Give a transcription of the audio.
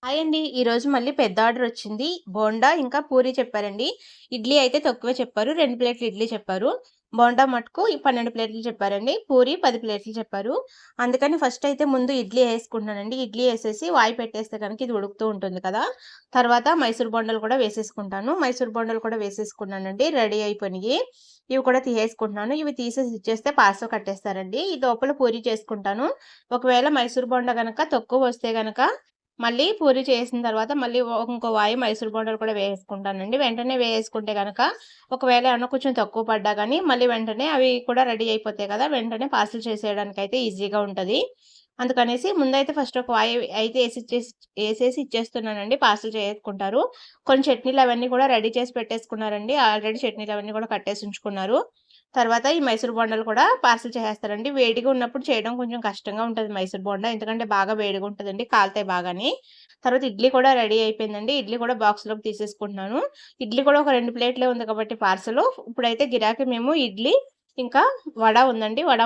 Hi అండి. ఈరోజు మళ్ళీ పెద్ద ఆర్డర్ వచ్చింది. బోండా ఇంకా పూరి చెప్పారండి. ఇడ్లీ అయితే తక్కువే చెప్పారు. 2 ప్లేట్‌లు ఇడ్లీ చెప్పారు. బోండా మటుకు 12 ప్లేట్‌లు చెప్పారండి. పూరి 10 ప్లేట్‌లు చెప్పారు. అందుకని ఫస్ట్ అయితే ముందు ఇడ్లీ ఏసుకుంటున్నానండి. ఇడ్లీ ఏసేసి వాయి పెట్టేస్తే గనుక ఇది ఉడుకుతూ ఉంటుంది కదా! తర్వాత మైసూర్ బోండాలు కూడా వేసేసుకుంటాను. మైసూర్ బోండాలు కూడా వేసేసుకున్నానండి. రెడీ అయిపోయినియి. ఇవి కూడా తీసేసుకుంటున్నాను. ఇవి తీసేసి ఇచ్చేస్తే పార్సెల్ కట్టేస్తారండి. ఈ లోపల పూరి చేసుకుంటాను. ఒకవేళ మైసూర్ బోండా గనక తక్కువొస్తే గనక మళ్ళీ పూరి చేసిన తర్వాత మళ్ళీ ఇంకో వాయి మైసూర్ బోండాలు కూడా వేసేసుకుంటానండి. వెంటనే వేసేసుకుంటే గనక ఒకవేళ ఏమన్నా కొంచెం తక్కువ పడ్డా గానీ మళ్ళీ వెంటనే అవి కూడా రెడీ అయిపోతాయి కదా! వెంటనే పార్సెల్ చేసేయడానికైతే ఈజీగా ఉంటది. అందుకనేసి ముందైతే ఫస్ట్ ఒక వాయి అయితే ఏసేసి ఇచ్చేస్తున్నానండి. పార్సెల్ చేసుకుంటారు. కొన్ని చట్నీలు అవన్నీ కూడా రెడీ చేసి పెట్టేసుకున్నారండి. ఆల్రెడీ చట్నీలు అవన్నీ కూడా కట్టేసి ఉంచుకున్నారు. తర్వాత ఈ మైసూర్ బోండాలు కూడా పార్సెల్ చేసేస్తారండి. వేడిగా ఉన్నప్పుడు చేయడం కొంచెం కష్టంగా ఉంటది మైసూర్ బోండా. ఎందుకంటే బాగా వేడిగా ఉంటదండి. కాలుతాయి బాగాని. తర్వాత ఇడ్లీ కూడా రెడీ అయిపోయిందండి. ఇడ్లీ కూడా బాక్స్‌లోకి తీసేసుకుంటున్నాను. ఇడ్లీ కూడా ఒక 2 ప్లేట్లే ఉంది కాబట్టి పార్సెలు. ఇప్పుడైతే గిరాకీ మేము ఇడ్లీ ఇంకా వడ ఉందండి. వడ